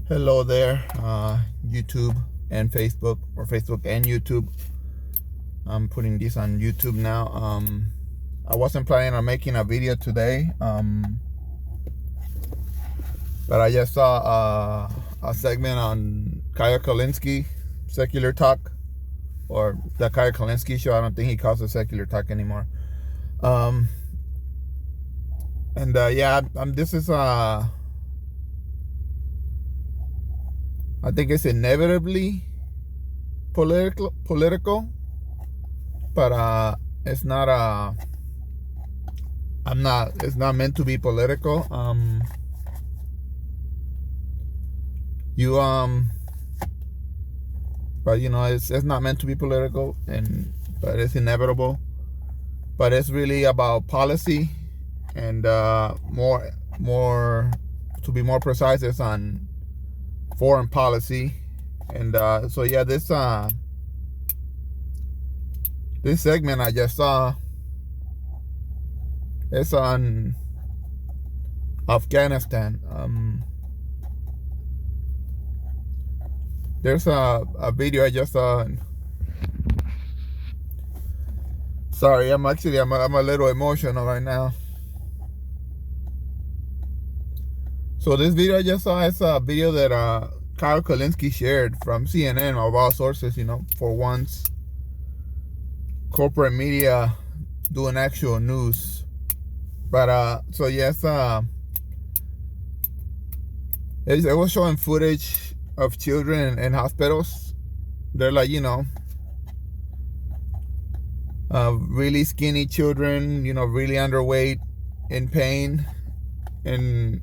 Hello there, YouTube and Facebook, or Facebook and YouTube. I'm putting this on YouTube now. I wasn't planning on making a video today, but I just saw a segment on Kaya Kalinske, Secular Talk, or the Kaya Kalinske Show. I don't think he calls it Secular Talk anymore. This is I think it's inevitably political, but it's not it's not meant to be political. But it's not meant to be political, but it's inevitable. But it's really about policy, and more to be more precise, it's on foreign policy. And this segment I just saw, it's on Afghanistan. There's a video I just saw. Sorry, I'm a little emotional right now. So this video I just saw is a video that Kyle Kalinske shared from CNN, of all sources, for once corporate media doing actual news. But it was showing footage of children in hospitals. They're like, really skinny children, really underweight, in pain, and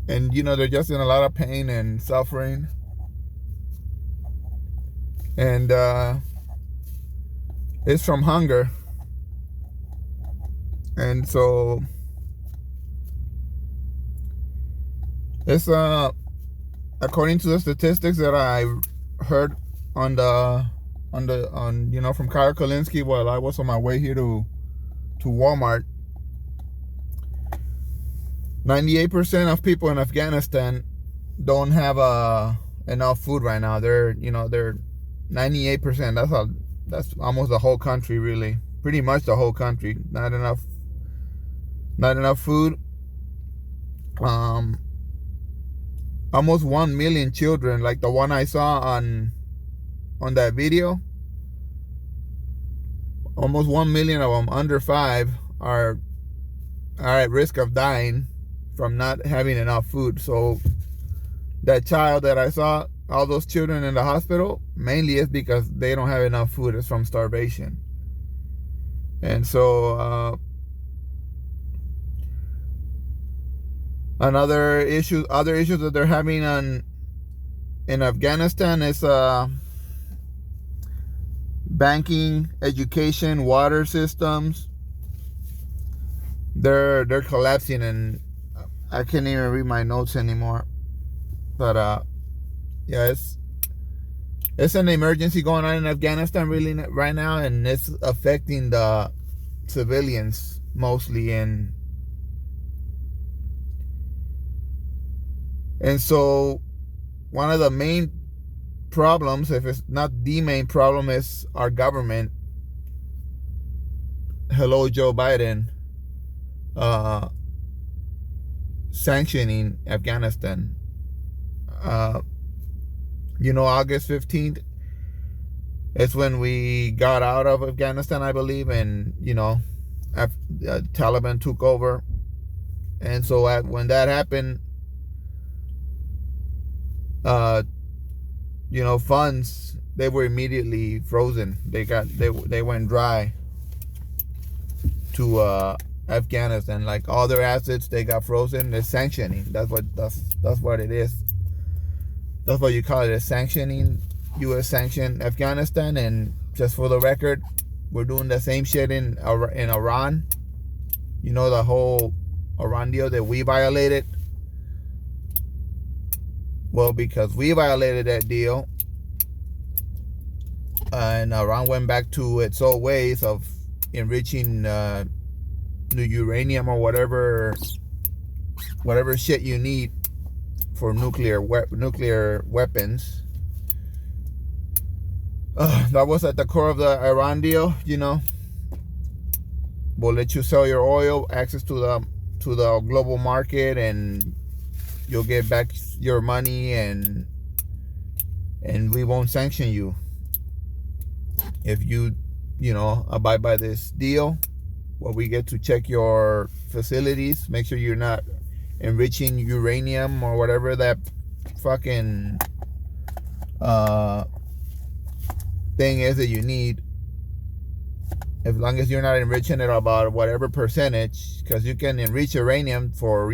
they're just in a lot of pain and suffering. And it's from hunger. And so it's according to the statistics that I heard from Kyle Kalinske while I was on my way here to Walmart, 98% of people in Afghanistan don't have enough food right now. They're 98%. That's almost the whole country, really. Pretty much the whole country. Not enough food. Almost 1 million children, like the one I saw on that video. Almost 1 million of them under 5 are at risk of dying from not having enough food. So that child that I saw, all those children in the hospital, mainly is because they don't have enough food. It's from starvation. And so other issues that they're having in Afghanistan is banking, education, water systems. They're collapsing, and I can't even read my notes anymore. But it's an emergency going on in Afghanistan really right now, and it's affecting the civilians mostly. And so one of the main problems, if it's not the main problem, is our government. Hello, Joe Biden. Sanctioning Afghanistan. August 15th is when we got out of Afghanistan, I believe, and Taliban took over. And so when that happened, funds, they were immediately frozen. They went dry to Afghanistan. Like all their assets, they got frozen. They're sanctioning. That's what it is. That's what you call it, is sanctioning. U.S. sanctioned Afghanistan. And just for the record, we're doing the same shit in Iran. The whole Iran deal that we violated. Well, because we violated that deal, and Iran went back to its old ways of enriching new uranium or whatever shit you need for nuclear weapons. That was at the core of the Iran deal. We'll let you sell your oil, access to the global market, and you'll get back your money, and we won't sanction you if you abide by this deal. Well, we get to check your facilities, make sure you're not enriching uranium or whatever that fucking thing is that you need. As long as you're not enriching it about whatever percentage, because you can enrich uranium for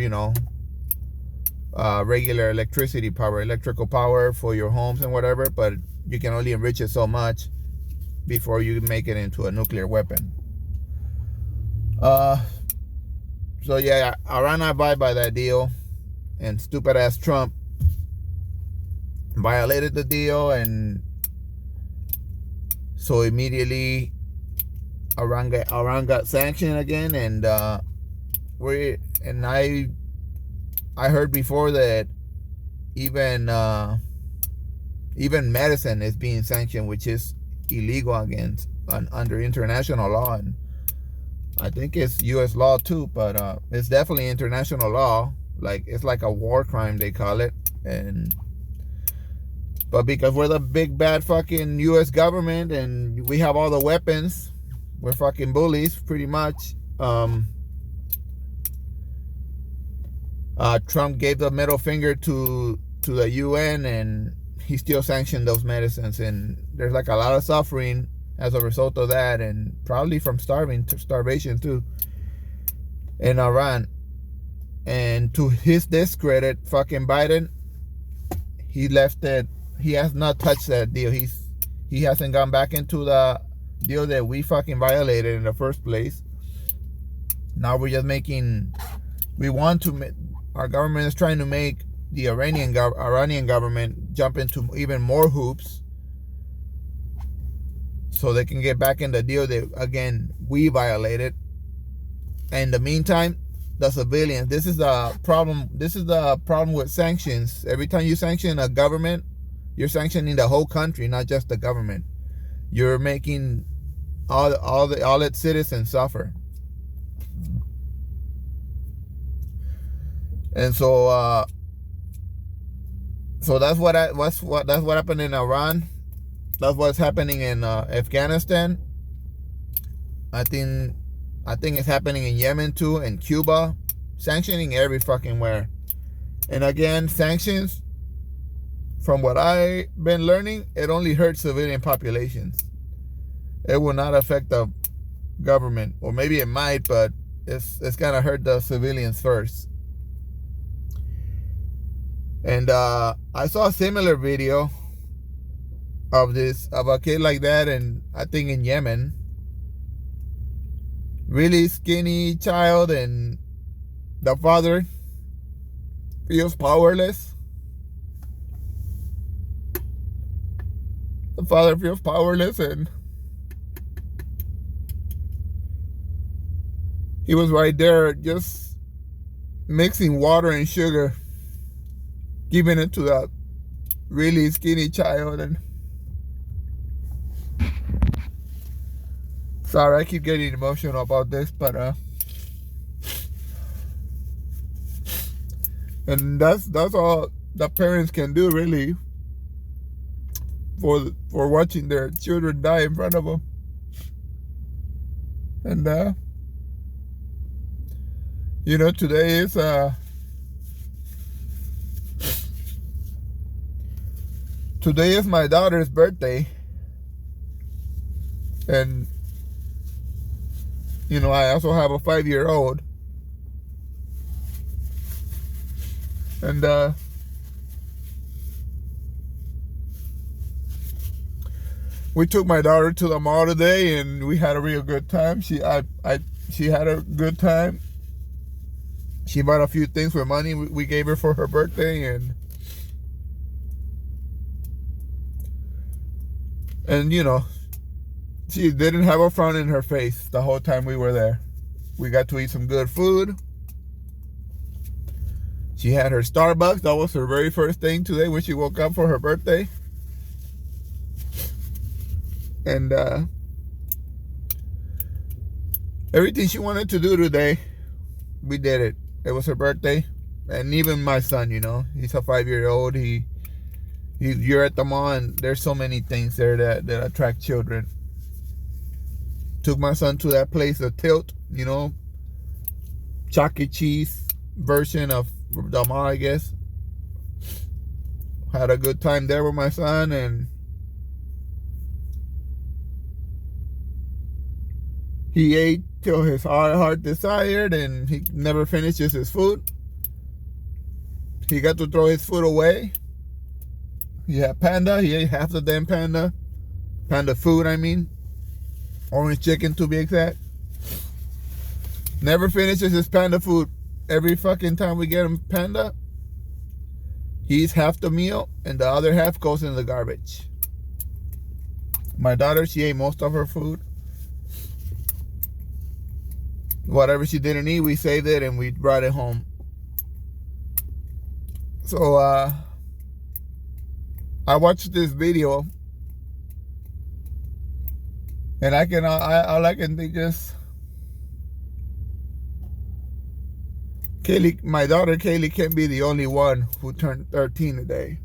regular electrical power for your homes and whatever, but you can only enrich it so much before you make it into a nuclear weapon. So yeah, Iran abide by that deal, and stupid ass Trump violated the deal, and so immediately Iran got sanctioned again, and I heard before that even medicine is being sanctioned, which is illegal under international law, and I think it's U.S. law too, but it's definitely international law. Like, it's like a war crime, they call it, but because we're the big bad fucking U.S. government and we have all the weapons, we're fucking bullies, pretty much. Trump gave the middle finger to the UN, and he still sanctioned those medicines, and there's like a lot of suffering as a result of that, and probably from starvation too in Iran. And to his discredit, fucking Biden, he left it. He has not touched that deal. He hasn't gone back into the deal that we fucking violated in the first place. Now we're just our government is trying to make the Iranian government jump into even more hoops so they can get back in the deal that, again, we violated. In the meantime, the civilians, this is the problem with sanctions. Every time you sanction a government, you're sanctioning the whole country, not just the government. You're making all its citizens suffer. And so that's what happened in Iran. That's what's happening in Afghanistan. I think it's happening in Yemen too, and Cuba. Sanctioning every fucking where. And again, sanctions, from what I've been learning, it only hurts civilian populations. It will not affect the government, or maybe it might, but it's gonna hurt the civilians first. And I saw a similar video of a kid like that, and I think in Yemen, really skinny child, and the father feels powerless. The father feels powerless, and he was right there just mixing water and sugar, giving it to that really skinny child. And sorry, I keep getting emotional about this, but and that's all the parents can do, really, for watching their children die in front of them. And today is my daughter's birthday, and I also have a 5-year-old, and we took my daughter to the mall today, and we had a real good time. She had a good time. She bought a few things with money we gave her for her birthday, and she didn't have a frown in her face the whole time we were there. We got to eat some good food. She had her Starbucks. That was her very first thing today when she woke up for her birthday. And everything she wanted to do today, we did it. It was her birthday. And even my son, you know, he's a 5-year-old. You're at the mall, and there's so many things there that attract children. Took my son to that place, the Tilt, you know, Chuck E. Cheese version of the mall, I guess. Had a good time there with my son, and he ate till his heart desired, and he never finishes his food. He got to throw his food away. He had panda. He ate half the damn panda. Panda food, I mean. Orange chicken, to be exact. Never finishes his panda food. Every fucking time we get him panda, he eats half the meal, and the other half goes in the garbage. My daughter, she ate most of her food. Whatever she didn't eat, we saved it and we brought it home. So, I watched this video, and all I can think is, my daughter Kaylee can't be the only one who turned 13 today.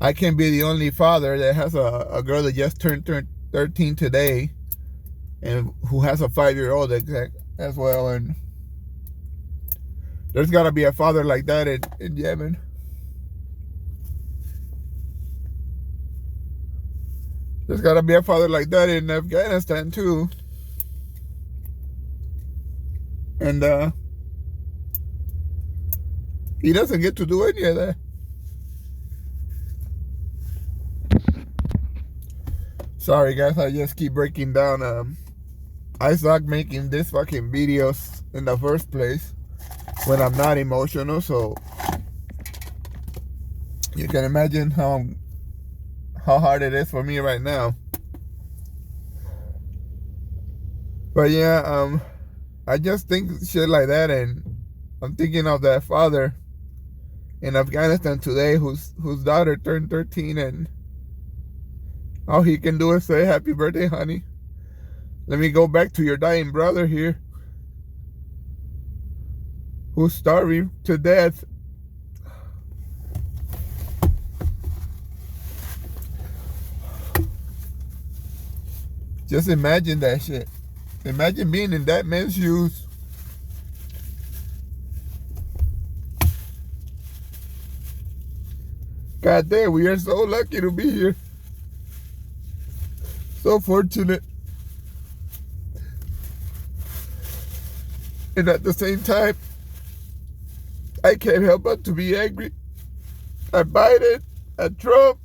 I can't be the only father that has a girl that just turned 13 today, and who has a 5-year-old as well. And there's got to be a father like that in Yemen. There's got to be a father like that in Afghanistan too. And he doesn't get to do any of that. Sorry guys, I just keep breaking down. I suck making this fucking videos in the first place when I'm not emotional, so you can imagine how hard it is for me right now. But yeah, I just think shit like that, and I'm thinking of that father in Afghanistan today whose daughter turned 13, and all he can do is say, "Happy birthday, honey. Let me go back to your dying brother here, who's starving to death." Just imagine that shit. Imagine being in that man's shoes. God damn, we are so lucky to be here. So fortunate. And at the same time, I can't help but to be angry at Biden, at Trump.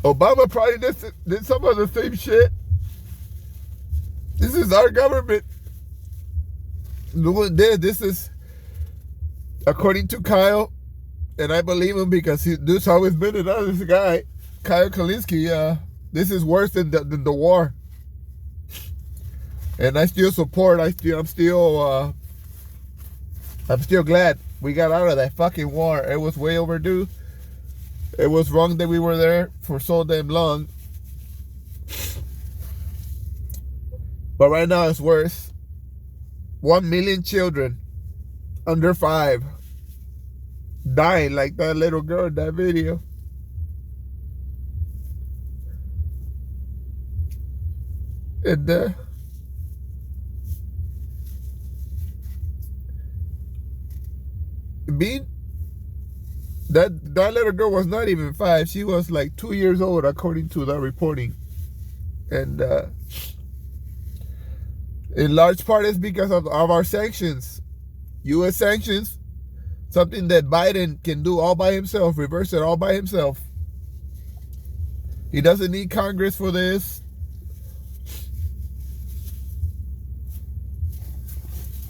Obama probably did some of the same shit. This is our government. This is, according to Kyle, and I believe him because this always been another guy, Kyle Kalinske. This is worse than the war. And I still support. I'm still glad we got out of that fucking war. It was way overdue. It was wrong that we were there for so damn long. But right now it's worse. 1 million children under 5 dying like that little girl in that video. And that little girl was not even 5. She was like 2 years old, according to the reporting. And in large part it's because of our sanctions. U.S. sanctions. Something that Biden can do all by himself. Reverse it all by himself. He doesn't need Congress for this.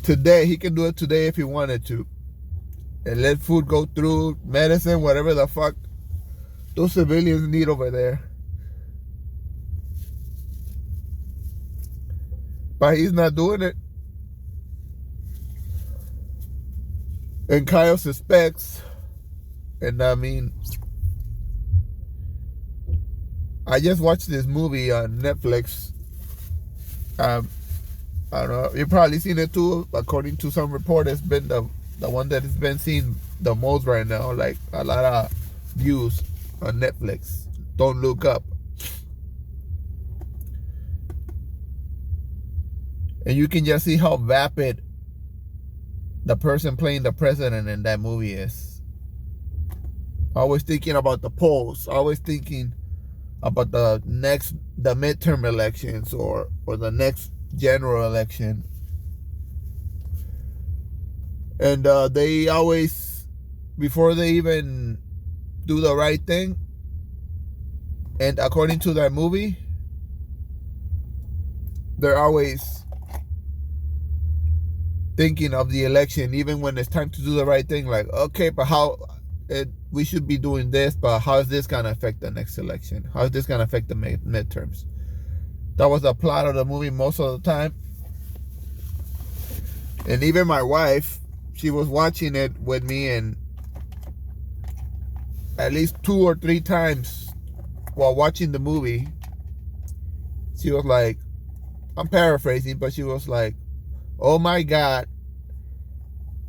Today, he can do it today if he wanted to. And let food go through, medicine, whatever the fuck those civilians need over there. But he's not doing it. And Kyle suspects, and I mean, I just watched this movie on Netflix. I don't know. You've probably seen it too. According to some report, it's been the one that has been seen the most right now. Like a lot of views on Netflix. Don't Look Up. And you can just see how vapid the person playing the president in that movie is. Always thinking about the polls. Always thinking about the midterm elections or the next general election. And they always, before they even do the right thing, and according to that movie, they're always thinking of the election, even when it's time to do the right thing. Like, okay, but we should be doing this, but how is this going to affect the next election? How is this going to affect the midterms? That was the plot of the movie most of the time. And even my wife, she was watching it with me, and at least 2 or 3 times while watching the movie, she was like, I'm paraphrasing, but she was like, oh my God,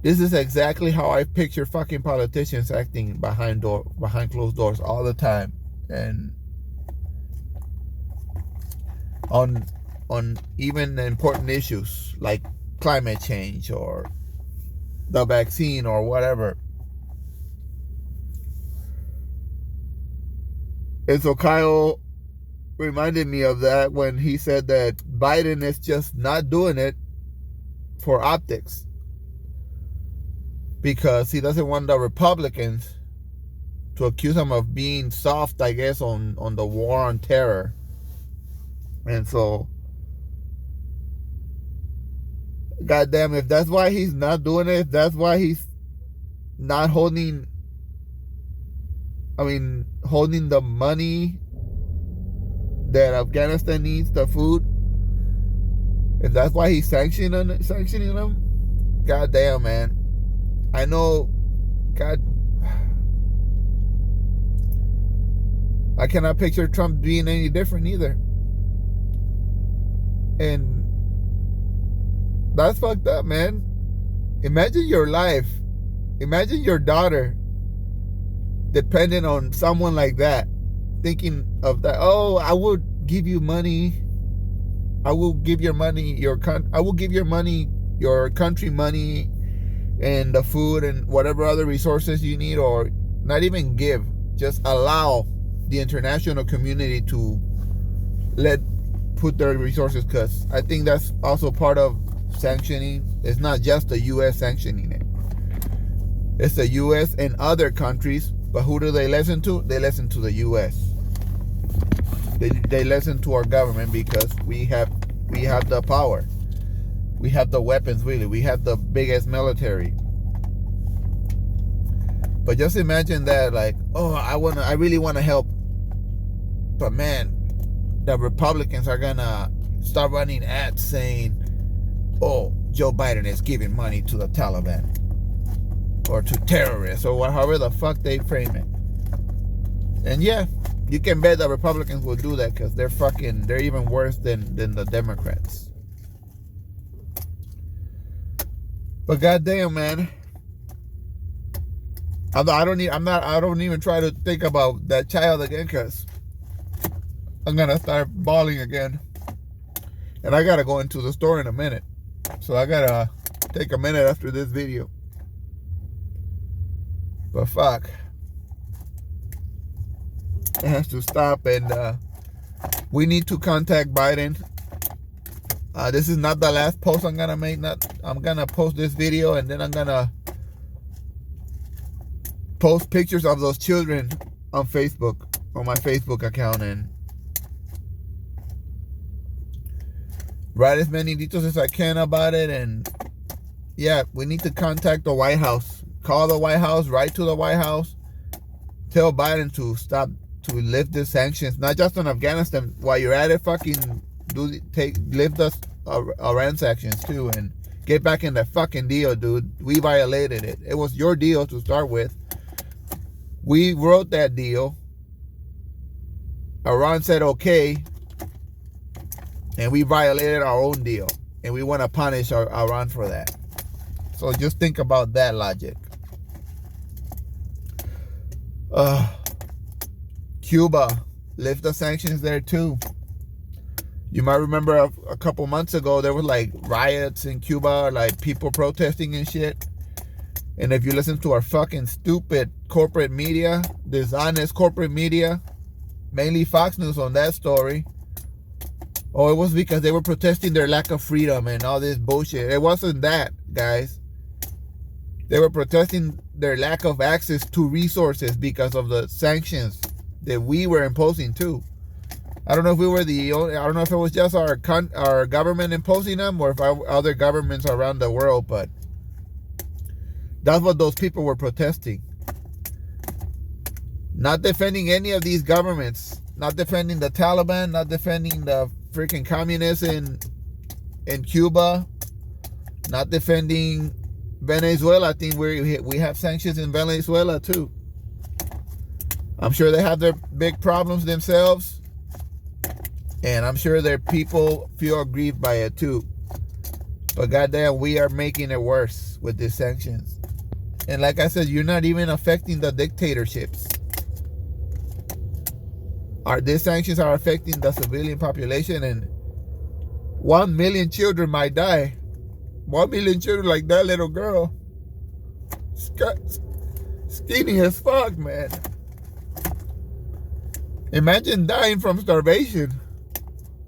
this is exactly how I picture fucking politicians acting behind closed doors all the time. And on even important issues like climate change or the vaccine or whatever. And so Kyle reminded me of that when he said that Biden is just not doing it for optics, because he doesn't want the Republicans to accuse him of being soft, I guess, on the war on terror. And so, goddamn, if that's why he's not doing it, if that's why he's not holding the money that Afghanistan needs, the food, if that's why he's sanctioning them, goddamn, man. I know, God, I cannot picture Trump being any different either. And that's fucked up, man. Imagine your life. Imagine your daughter dependent on someone like that. Thinking of that, oh, I would give you money. I will give your money, I will give your money, your country money, and the food and whatever other resources you need, or not even give, just allow the international community to put their resources, because I think that's also part of sanctioning. It's not just the U.S. sanctioning it. It's the U.S. and other countries, but who do they listen to? They listen to the U.S. They listen to our government because we have the power. We have the weapons, really. We have the biggest military. But just imagine that, like, oh, I really want to help, but man, the Republicans are gonna start running ads saying, oh, Joe Biden is giving money to the Taliban or to terrorists or however the fuck they frame it. And yeah, you can bet the Republicans will do that, because they're even worse than the Democrats. But goddamn, man, I don't even try to think about that child again, because I'm gonna start bawling again. And I gotta go into the store in a minute, so I gotta take a minute after this video. But fuck, it has to stop, and we need to contact Biden. This is not the last post I'm gonna make. I'm gonna post this video, and then I'm gonna post pictures of those children on Facebook, on my Facebook account, and write as many details as I can about it. And yeah, we need to contact the White House. Call the White House, write to the White House, tell Biden to stop, to lift the sanctions, not just on Afghanistan. While you're at it, fucking lift the Iran sanctions too, and Get back in the fucking deal, dude. We violated it. It was your deal to start with. We wrote that deal. Iran said okay, and we violated our own deal, and we want to punish Iran for that. So just think about that logic. Cuba, lift the sanctions there too. You might remember a couple months ago, there were like riots in Cuba, like people protesting and shit. And if you listen to our fucking stupid corporate media, dishonest corporate media, mainly Fox News on that story, oh, it was because they were protesting their lack of freedom and all this bullshit. It wasn't that, guys. They were protesting their lack of access to resources because of the sanctions that we were imposing too. I don't know if we were the only, I don't know if it was just our government imposing them or if other governments around the world, but that's what those people were protesting. Not defending any of these governments, not defending the Taliban, not defending the freaking communists in Cuba, not defending Venezuela. I think we have sanctions in Venezuela too. I'm sure they have their big problems themselves, and I'm sure their people feel aggrieved by it too. But goddamn, we are making it worse with these sanctions. And like I said, you're not even affecting the dictatorships. These sanctions are affecting the civilian population, and 1 million children might die. 1 million children, like that little girl. Skinny as fuck, man. Imagine dying from starvation.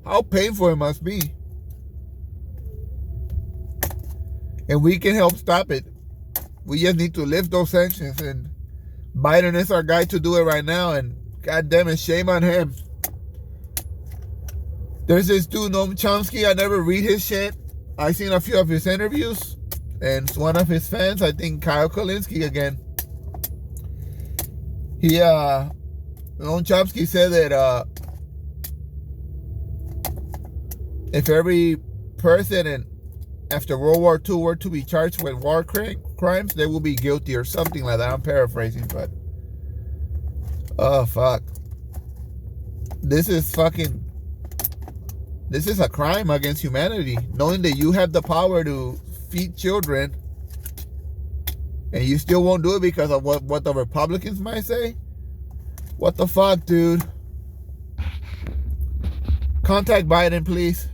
How painful it must be. And we can help stop it. We just need to lift those sanctions, and Biden is our guy to do it right now, and god damn it, shame on him. There's this dude, Noam Chomsky. I never read his shit. I've seen a few of his interviews, and one of his fans, I think Kyle Kulinski again, Noam Chomsky said that if every person after World War II were to be charged with war crimes, they will be guilty or something like that. I'm paraphrasing, but oh fuck. This is a crime against humanity. Knowing that you have the power to feed children and you still won't do it because of what the Republicans might say. What the fuck, dude? Contact Biden, please.